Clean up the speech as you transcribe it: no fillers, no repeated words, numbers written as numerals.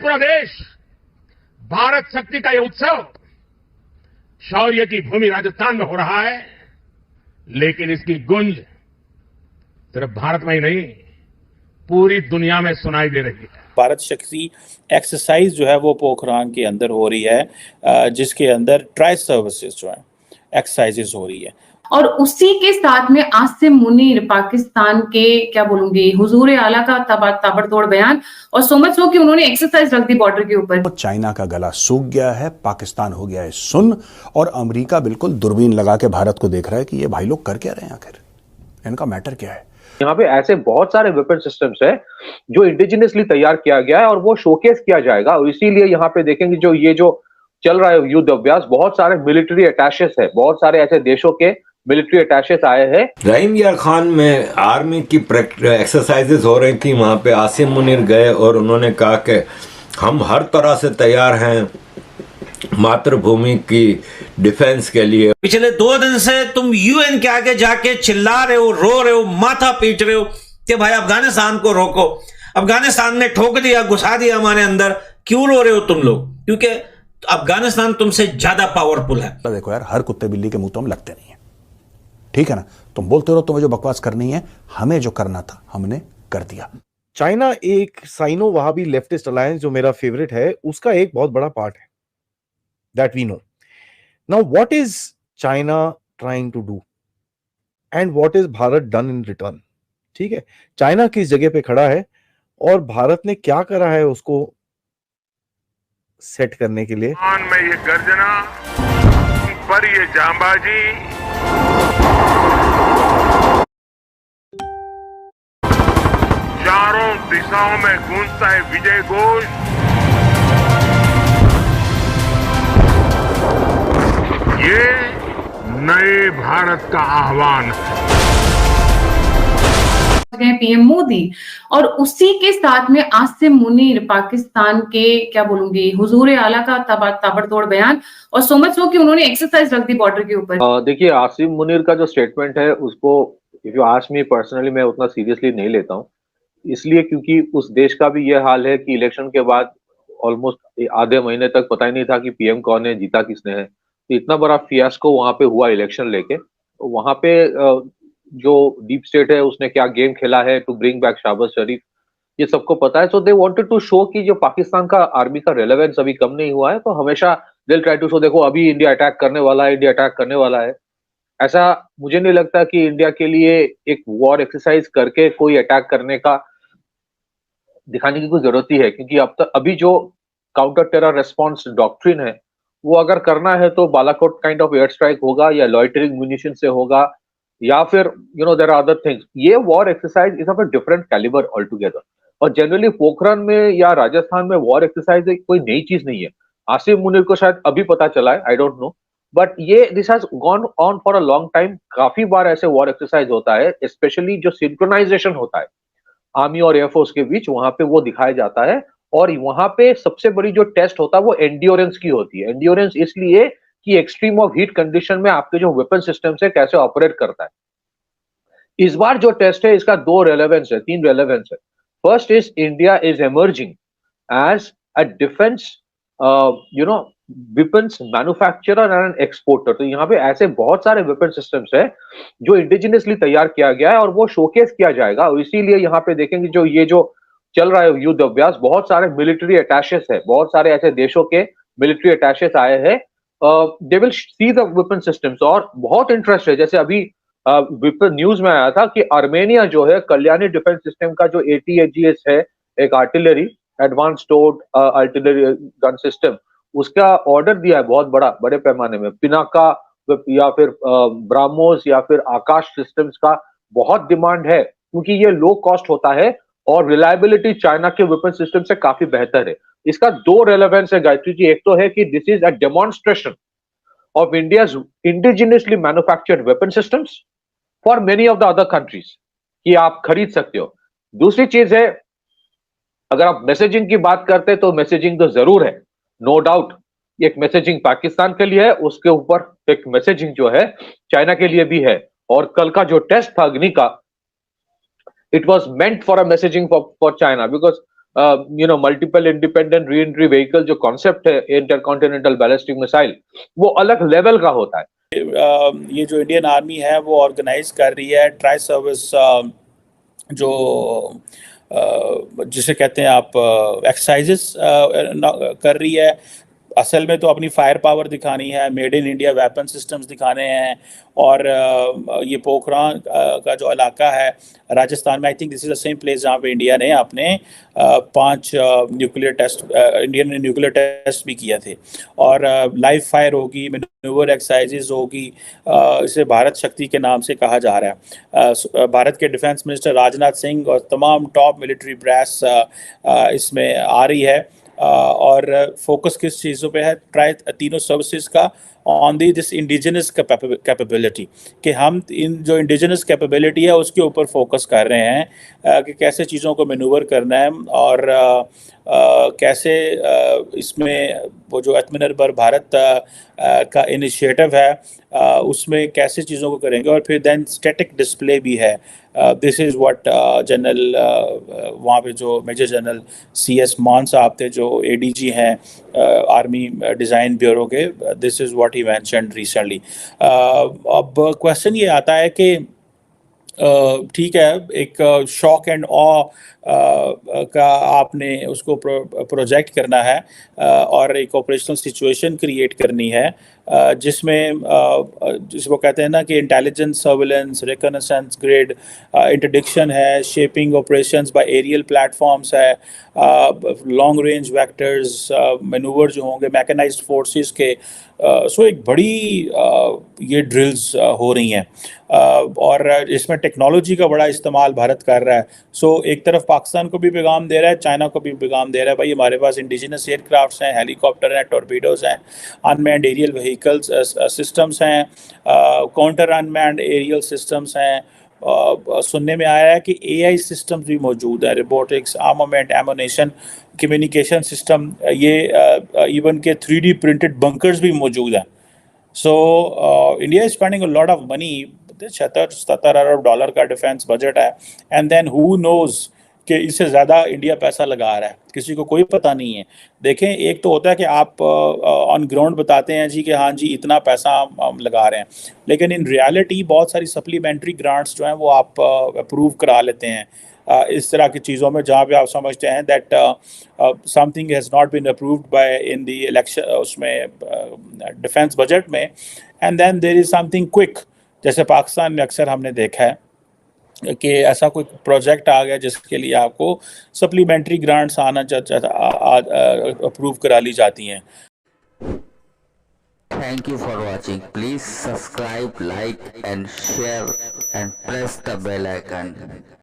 पूरा देश भारत शक्ति का ये उत्सव शौर्य की भूमि राजस्थान में हो रहा है, लेकिन इसकी गूंज सिर्फ भारत में ही नहीं पूरी दुनिया में सुनाई दे रही है। भारत शक्ति एक्सरसाइज जो है वो पोखरान के अंदर हो रही है, जिसके अंदर ट्राई सर्विसेज जो है एक्सरसाइजेज हो रही है। और उसी के साथ में आसिम मुनीर पाकिस्तान के क्या बोलूंगी हुजूर आला का ताबड़तोड़ बयान, और सो मच सो कि उन्होंने एक्सरसाइज रख दी बॉर्डर के ऊपर। तो चाइना का गला सूख गया है, पाकिस्तान हो गया है सुन्न, और अमेरिका बिल्कुल दूरबीन लगा के भारत को देख रहा है कि ये भाई लोग कर क्या रहे हैं, आखिर इनका मैटर क्या है। यहाँ पे ऐसे बहुत सारे वेपन सिस्टम्स है जो इंडिजिनियसली तैयार किया गया है और वो शोकेस किया जाएगा, और इसीलिए यहाँ पे देखेंगे जो ये जो चल रहा है युद्ध अभ्यास, बहुत सारे मिलिट्री अटैचेस है, बहुत सारे ऐसे देशों के मिलिट्री अटैचेस आए हैं। रहीम यार खान में आर्मी की एक्सरसाइजेस हो रही थी, वहां पे आसिम मुनीर गए और उन्होंने कहा कि हम हर तरह से तैयार हैं मातृभूमि की डिफेंस के लिए। पिछले 2 दिन से तुम यूएन के आगे जाके चिल्ला रहे हो, रो रहे हो, माथा पीट रहे हो कि भाई अफगानिस्तान को रोको, अफगानिस्तान ने ठोक दिया, घुसा दिया हमारे अंदर। क्यों रो रहे हो तुम लोग? क्योंकि अफगानिस्तान तुमसे ज्यादा पावरफुल है। देखो यार, हर कुत्ते बिल्ली के मुंह तो हम लगते नहीं है, ठीक है ना। तुम बोलते रहो तुम्हें जो बकवास करनी है, हमें जो करना था हमने कर दिया। चाइना एक साइनो वहाबी लेफ्टिस्ट अलायंस जो मेरा फेवरेट है, उसका एक बहुत बड़ा पार्ट है, that we know. Now, what is China trying to do? And what is Bharat done in return? ठीक है, चाइना किस जगह पे खड़ा है और भारत ने क्या करा है उसको सेट करने के लिए। में ये गर्जना पर ये जांबाजी, चारों दिशाओं में गूंजता है विजय घोष। ये नए भारत का आह्वान है पीएम मोदी, और उसी के साथ में आसिम मुनीर पाकिस्तान के क्या बोलूंगी हुजूर आला का ताबड़तोड़ बयान, और सो मच सो कि उन्होंने एक्सरसाइज रख दी बॉर्डर के ऊपर। देखिए, आसिम मुनीर का जो स्टेटमेंट है उसको if you ask me personally मैं उतना सीरियसली नहीं लेता हूँ, इसलिए क्योंकि उस देश का भी ये हाल है कि इलेक्शन के बाद ऑलमोस्ट आधे महीने तक पता ही नहीं था कि पीएम कौन है, जीता किसने है। तो इतना बड़ा फियास्को वहां पे हुआ इलेक्शन लेके, वहां पे जो डीप स्टेट है उसने क्या गेम खेला है टू ब्रिंग बैक शहबाज शरीफ, ये सबको पता है। सो दे वांटेड टू शो कि जो पाकिस्तान का आर्मी का रेलेवेंस अभी कम नहीं हुआ है, तो हमेशा दे ट्राई टू शो देखो अभी इंडिया अटैक करने वाला है, इंडिया अटैक करने वाला है। ऐसा मुझे नहीं लगता कि इंडिया के लिए एक वॉर एक्सरसाइज करके कोई अटैक करने का दिखाने की कोई जरूरत ही है, क्योंकि अब तक अभी जो काउंटर टेरर रेस्पॉन्स डॉक्ट्रिन है वो अगर करना है तो Balakot kind of air strike होगा, या लॉइटरिंग म्यूनिशन से होगा, या फिर देयर आर अदर थिंग्स। ये war exercise is of a different calibre all together, और जनरली पोखरण में या राजस्थान में वॉर एक्सरसाइज कोई नई चीज नहीं है। आसिम मुनीर को शायद अभी पता चला है, आई डोंट नो, बट ये this has gone on for a long time. काफी बार ऐसे वॉर एक्सरसाइज होता है, स्पेशली जो सिंक्रोनाइजेशन होता है आर्मी और एयरफोर्स के बीच, वहां पे वो दिखाया जाता है। और वहां पे सबसे बड़ी जो टेस्ट होता है वो एंड्योरेंस की होती है। एंड्योरेंस इसलिए कि एक्सट्रीम ऑफ हीट कंडीशन में आपके जो वेपन सिस्टम है कैसे ऑपरेट करता है। इस बार जो टेस्ट है इसका 3 रेलेवेंस है। First is India is emerging as a defence weapons manufacturer and exporter. तो यहाँ पे ऐसे बहुत सारे वेपन सिस्टम्स है जो इंडिजिनियसली तैयार किया गया है और वो शोकेस किया जाएगा, और इसीलिए यहाँ पे देखेंगे जो ये जो चल रहा है युद्ध अभ्यास, बहुत सारे मिलिट्री अटैचेस है, बहुत सारे ऐसे देशों के मिलिट्री अटैचेस आए हैं। They will see the weapon systems, और बहुत इंटरेस्ट है। जैसे अभी न्यूज में आया था कि आर्मेनिया जो है कल्याणी डिफेंस सिस्टम का जो ATAGS है, एक artillery advance towed artillery gun system, उसका ऑर्डर दिया है बहुत बड़े पैमाने में। पिनाका या फिर ब्राह्मोस या फिर आकाश सिस्टम्स का बहुत डिमांड है, क्योंकि ये लो कॉस्ट होता है और रिलायबिलिटी चाइना के वेपन सिस्टम से काफी बेहतर है। इसका 2 रेलेवेंस है गायत्री जी। एक तो है कि this is a demonstration of India's indigenously manufactured weapon systems for many of the other countries, कि आप खरीद सकते हो। दूसरी चीज है, अगर आप मैसेजिंग की बात करते हैं तो मैसेजिंग तो जरूर है, नो डाउट। एक मैसेजिंग पाकिस्तान के लिए है, उसके ऊपर एक मैसेजिंग जो है चाइना के लिए भी है। और कल का जो टेस्ट था अग्नि का, it was meant for a messaging for China, because multiple independent re entry vehicle जो कॉन्सेप्ट है इंटरकॉन्टिनेंटल बैलिस्टिक मिसाइल, वो अलग लेवल का होता है। ये जो इंडियन आर्मी है वो ऑर्गेनाइज कर रही है ट्राई सर्विस, जो जिसे कहते हैं आप एक्सरसाइजेस कर रही है। असल में तो अपनी फायर पावर दिखानी है, made in India weapon systems दिखाने हैं। और ये पोखरान का जो इलाका है राजस्थान में, I think this is the same place जहाँ पे इंडिया ने अपने 5 न्यूक्लियर टेस्ट, इंडिया ने न्यूक्लियर टेस्ट भी किए थे। और लाइव फायर होगी, मैन्यूवर एक्सरसाइजेज होगी, इसे भारत शक्ति के नाम से कहा जा रहा है। भारत के डिफेंस मिनिस्टर राजनाथ सिंह और तमाम टॉप मिलिट्री ब्रास इसमें आ रही है। और फोकस किस चीज़ों पे है ट्राई तीनों सर्विसेज का, on the this indigenous capability, कि हम इन जो इंडिजिनस कैपेबिलिटी है उसके ऊपर फोकस कर रहे हैं कि कैसे चीज़ों को मैनूवर करना है और कैसे इसमें वो जो आत्मनिर्भर भारत का इनिशिएटिव है उसमें कैसे चीज़ों को करेंगे। और फिर देन स्टैटिक डिस्प्ले भी है। दिस इज़ व्हाट जनरल वहाँ पे जो मेजर जनरल CS मान साहब थे जो ADG हैं आर्मी डिज़ाइन ब्यूरो के, this is what he mentioned recently. अब क्वेश्चन ये आता है कि ठीक है, एक शॉक एंड ऑ का आपने उसको प्रोजेक्ट करना है और एक ऑपरेशनल सिचुएशन क्रिएट करनी है जिसमें जिसको कहते हैं ना कि intelligence, surveillance, reconnaissance grid, interdiction है, shaping operations by aerial platforms है, लॉन्ग रेंज वेक्टर्स, मैनूवर जो होंगे मैकेनाइज्ड फोर्सेस के। सो एक बड़ी ये ड्रिल्स हो रही हैं और इसमें टेक्नोलॉजी का बड़ा इस्तेमाल भारत कर रहा है। सो एक तरफ पाकिस्तान को भी पैगाम दे रहा है, चाइना को भी पैगाम दे रहा है, भाई हमारे पास इंडिजिनस एयरक्राफ्ट्स हैं, हेलीकॉप्टर हैं, टॉर्पीडोज हैं, अनमैन्ड एरियल व्हीकल्स सिस्टम्स हैं, काउंटर अनमैन्ड एरियल सिस्टम्स हैं। सुनने में आया है कि AI सिस्टम्स भी मौजूद है, robotics, armament, ammunition, communication system, ये इवन के 3D प्रिंटेड बंकर्स भी मौजूद हैं। So India is spending a lot of money, 76-77 Arab dollar का डिफेंस बजट है, एंड देन हु नोज कि इससे ज़्यादा इंडिया पैसा लगा रहा है, किसी को कोई पता नहीं है। देखें, एक तो होता है कि आप ऑन ग्राउंड बताते हैं जी कि हाँ जी इतना पैसा हम लगा रहे हैं, लेकिन इन रियलिटी बहुत सारी सप्लीमेंट्री ग्रांट्स जो हैं वो आप अप्रूव करा लेते हैं इस तरह की चीज़ों में जहाँ पे आप समझते हैं that something has not been approved by in the election, उसमें डिफेंस बजट में, and then there is something quick. जैसे पाकिस्तान में अक्सर हमने देखा है कि ऐसा कोई प्रोजेक्ट आ गया जिसके लिए आपको सप्लीमेंट्री ग्रांट्स आना अप्रूव करा ली जाती हैं। Thank you for watching. Please subscribe, like and share and press the bell icon.